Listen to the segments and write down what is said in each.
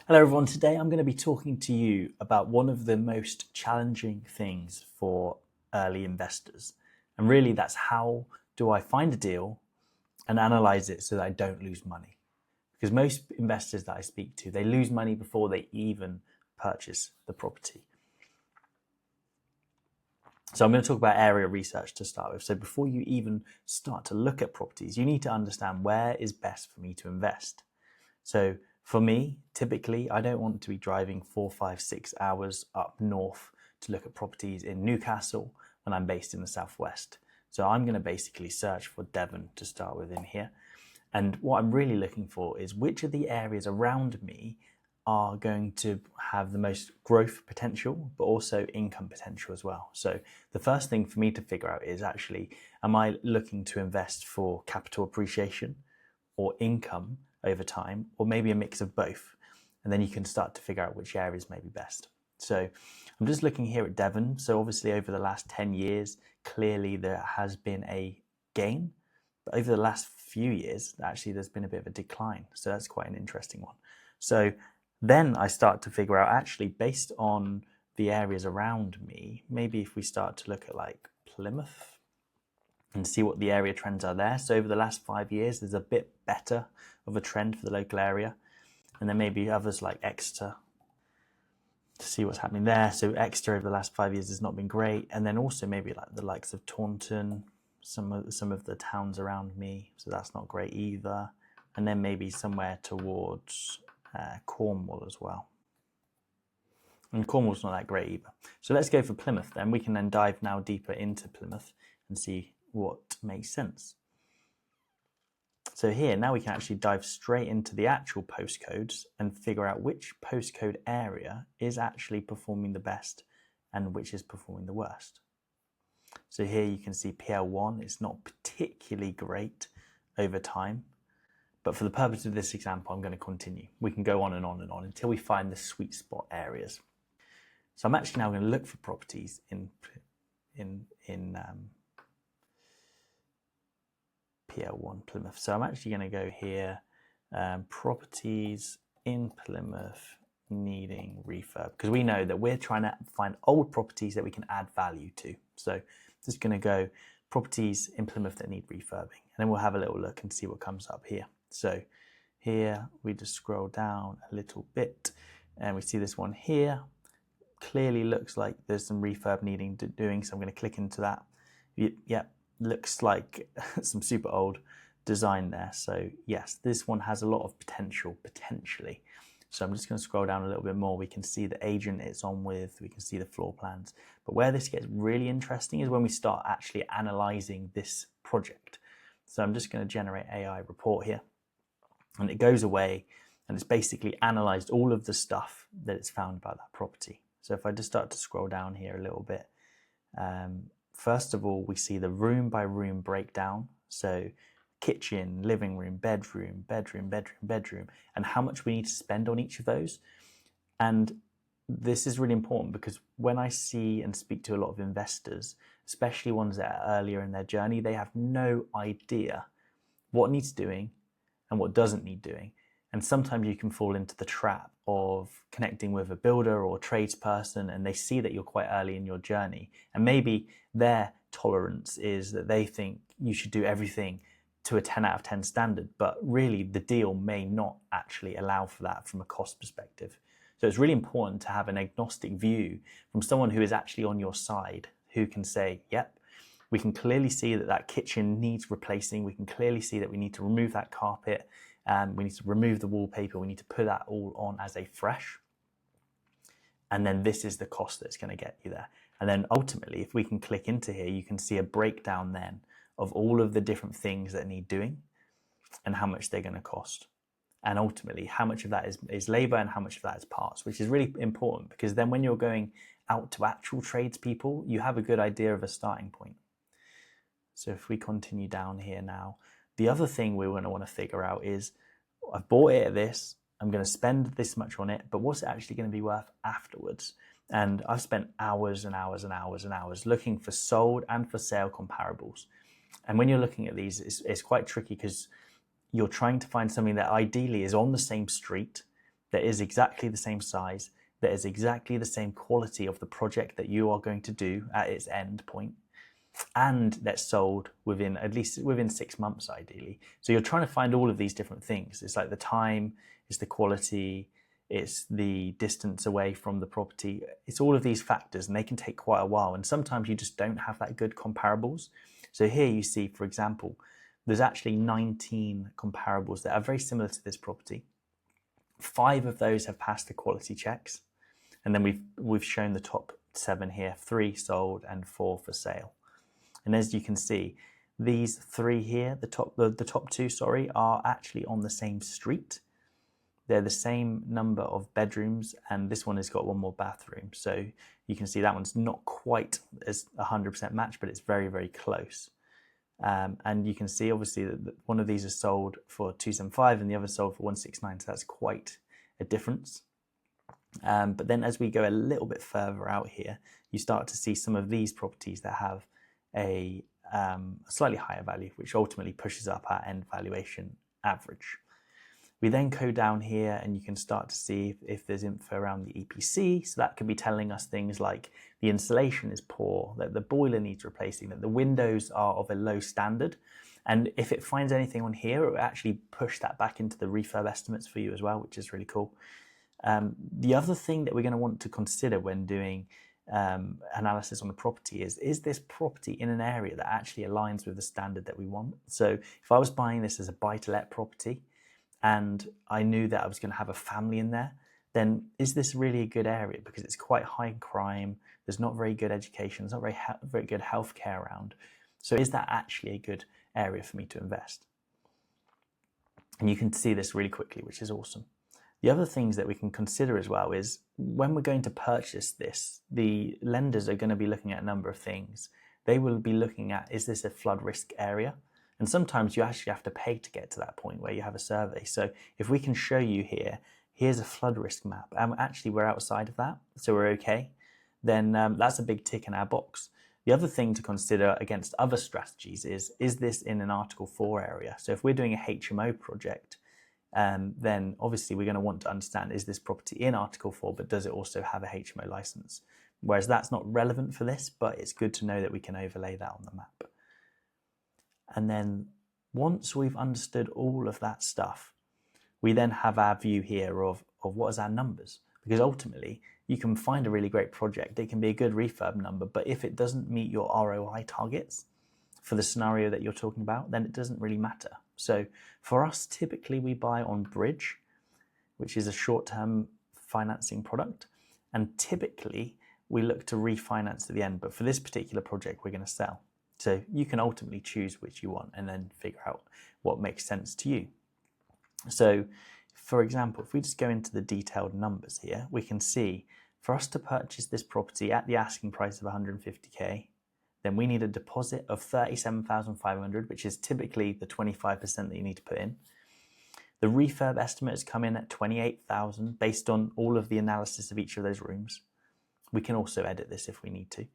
Hello everyone, today I'm going to be talking to you about one of the most challenging things for early investors. And really that's how do I find a deal and analyze it so that I don't lose money. Because most investors that I speak to, they lose money before they even purchase the property. So I'm going to talk about area research to start with. So before you even start to look at properties, you need to understand where is best for me to invest. So for me, typically, I don't want to be driving 4, 5, 6 hours up north to look at properties in Newcastle when I'm based in the southwest. So I'm going to basically search for Devon to start with in here. And what I'm really looking for is which of the areas around me are going to have the most growth potential, but also income potential as well. So the first thing for me to figure out is actually, am I looking to invest for capital appreciation or income over time, or maybe a mix of both? And then you can start to figure out which areas may be best. So I'm just looking here at Devon. So obviously over the last 10 years, clearly there has been a gain, but over the last few years, actually there's been a bit of a decline. So that's quite an interesting one. So then I start to figure out, actually based on the areas around me, maybe if we start to look at like Plymouth and see what the area trends are there. So over the last 5 years, there's a bit better of a trend for the local area. And then maybe others like Exeter to see what's happening there. So Exeter over the last 5 years has not been great. And then also maybe like the likes of Taunton, some of the towns around me. So that's not great either. And then maybe somewhere towards Cornwall as well. And Cornwall's not that great either. So let's go for Plymouth then. We can then dive now deeper into Plymouth and see what makes sense. So here, now we can actually dive straight into the actual postcodes and figure out which postcode area is actually performing the best and which is performing the worst. So here you can see PL1, it's not particularly great over time, but for the purpose of this example, I'm going to continue. We can go on and on and on until we find the sweet spot areas. So I'm actually now going to look for properties in PL1 Plymouth. So I'm actually going to go here, properties in Plymouth needing refurb, because we know that we're trying to find old properties that we can add value to. So just going to go properties in Plymouth that need refurbing, and then we'll have a little look and see what comes up here. So here we just scroll down a little bit and we see this one here. Clearly looks like there's some refurb needing doing, so I'm going to click into that. Yep, looks like some super old design there. So yes, this one has a lot of potential, potentially. So I'm just going to scroll down a little bit more. We can see the agent it's on with, we can see the floor plans. But where this gets really interesting is when we start actually analyzing this project. So I'm just going to generate AI report here. And it goes away and it's basically analyzed all of the stuff that it's found about that property. So if I just start to scroll down here a little bit, first of all, we see the room by room breakdown. So kitchen, living room, bedroom, bedroom, bedroom, bedroom, and how much we need to spend on each of those. And this is really important because when I see and speak to a lot of investors, especially ones that are earlier in their journey, they have no idea what needs doing and what doesn't need doing. And sometimes you can fall into the trap of connecting with a builder or tradesperson, and they see that you're quite early in your journey. And maybe their tolerance is that they think you should do everything to a 10 out of 10 standard, but really the deal may not actually allow for that from a cost perspective. So it's really important to have an agnostic view from someone who is actually on your side, who can say, yep, we can clearly see that that kitchen needs replacing. We can clearly see that we need to remove that carpet. We need to remove the wallpaper. We need to put that all on as a fresh. And then this is the cost that's going to get you there. And then ultimately, if we can click into here, you can see a breakdown then of all of the different things that need doing and how much they're going to cost. And ultimately, how much of that is labor and how much of that is parts, which is really important because then when you're going out to actual tradespeople, you have a good idea of a starting point. So if we continue down here now, the other thing we're going to want to figure out is, I've bought it at this, I'm going to spend this much on it, but what's it actually going to be worth afterwards? And I've spent hours and hours and hours and hours looking for sold and for sale comparables. And when you're looking at these, it's quite tricky because you're trying to find something that ideally is on the same street, that is exactly the same size, that is exactly the same quality of the project that you are going to do at its end point, and that's sold within at least within 6 months ideally. So you're trying to find all of these different things. It's like the time, it's the quality, it's the distance away from the property. It's all of these factors, and they can take quite a while, and sometimes you just don't have that good comparables. So here you see, for example, there's actually 19 comparables that are very similar to this property. 5 of those have passed the quality checks, and then we've shown the top 7 here, 3 sold and 4 for sale. And as you can see, these 3 here, the top 2, sorry, are actually on the same street. They're the same number of bedrooms, and this one has got 1 more bathroom. So you can see that one's not quite as 100% match, but it's very, very close. And you can see obviously that one of these is sold for 275 and the other sold for 169. So that's quite a difference. But then as we go a little bit further out here, you start to see some of these properties that have a slightly higher value, which ultimately pushes up our end valuation average. We then go down here and you can start to see if there's info around the EPC. So that could be telling us things like the insulation is poor, that the boiler needs replacing, that the windows are of a low standard. And if it finds anything on here, it will actually push that back into the refurb estimates for you as well, which is really cool. The other thing that we're going to want to consider when doing analysis on a property is this property in an area that actually aligns with the standard that we want? So if I was buying this as a buy-to-let property, and I knew that I was going to have a family in there, then is this really a good area? Because it's quite high crime, there's not very good education, there's not very good healthcare around. So is that actually a good area for me to invest? And you can see this really quickly, which is awesome. The other things that we can consider as well is when we're going to purchase this, the lenders are going to be looking at a number of things. They will be looking at, is this a flood risk area? And sometimes you actually have to pay to get to that point where you have a survey. So if we can show you here, here's a flood risk map, and actually we're outside of that, so we're okay, then that's a big tick in our box. The other thing to consider against other strategies is this in an Article 4 area? So if we're doing a HMO project, then obviously we're going to want to understand, is this property in Article 4, but does it also have a HMO license? Whereas that's not relevant for this, but it's good to know that we can overlay that on the map. And then once we've understood all of that stuff, we then have our view here of what is our numbers. Because ultimately, you can find a really great project. It can be a good refurb number, but if it doesn't meet your ROI targets for the scenario that you're talking about, then it doesn't really matter. So for us, typically we buy on bridge, which is a short-term financing product. And typically we look to refinance at the end. But for this particular project, we're going to sell. So you can ultimately choose which you want and then figure out what makes sense to you. So for example, if we just go into the detailed numbers here, we can see for us to purchase this property at the asking price of 150k, then we need a deposit of 37,500, which is typically the 25% that you need to put in. The refurb estimate has come in at 28,000 based on all of the analysis of each of those rooms. We can also edit this if we need to.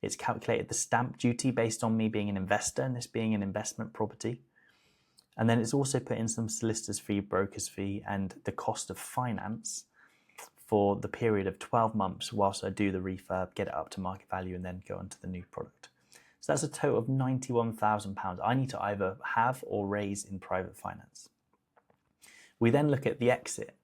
It's calculated the stamp duty based on me being an investor and this being an investment property. And then it's also put in some solicitor's fee, broker's fee, and the cost of finance for the period of 12 months whilst I do the refurb, get it up to market value, and then go on to the new product. So that's a total of £91,000 I need to either have or raise in private finance. We then look at the exit.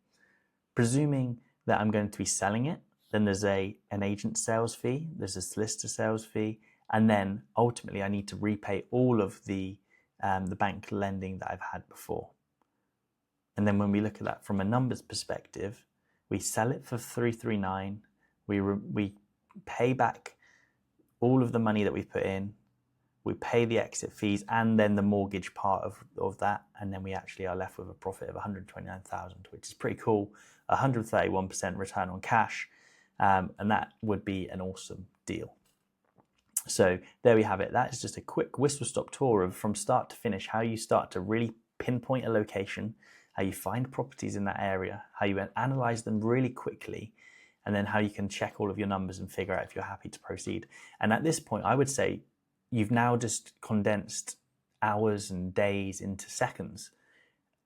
Presuming that I'm going to be selling it, then there's an agent sales fee, there's a solicitor sales fee, and then ultimately I need to repay all of the bank lending that I've had before. And then when we look at that from a numbers perspective, we sell it for 339, we pay back all of the money that we've put in, we pay the exit fees and then the mortgage part of that, and then we actually are left with a profit of 129,000, which is pretty cool, 131% return on cash. And that would be an awesome deal. So there we have it. That is just a quick whistle-stop tour of from start to finish, how you start to really pinpoint a location, how you find properties in that area, how you analyze them really quickly, and then how you can check all of your numbers and figure out if you're happy to proceed. And at this point, I would say you've now just condensed hours and days into seconds.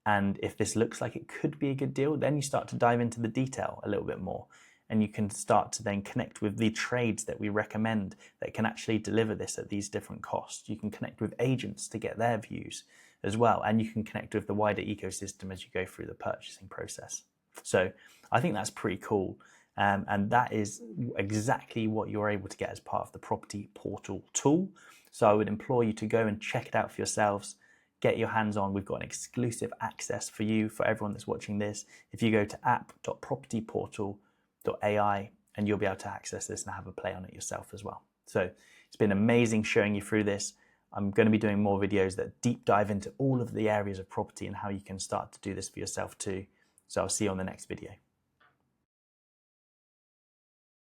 And if this looks like it could be a good deal, then you start to dive into the detail a little bit more. And you can start to then connect with the trades that we recommend that can actually deliver this at these different costs. You can connect with agents to get their views as well. And you can connect with the wider ecosystem as you go through the purchasing process. So I think that's pretty cool. And that is exactly what you're able to get as part of the property portal tool. So I would implore you to go and check it out for yourselves. Get your hands on. We've got an exclusive access for you, for everyone that's watching this. If you go to app.propertyportal.ai, and you'll be able to access this and have a play on it yourself as well. So it's been amazing showing you through this. I'm going to be doing more videos that deep dive into all of the areas of property and how you can start to do this for yourself too. So I'll see you on the next video.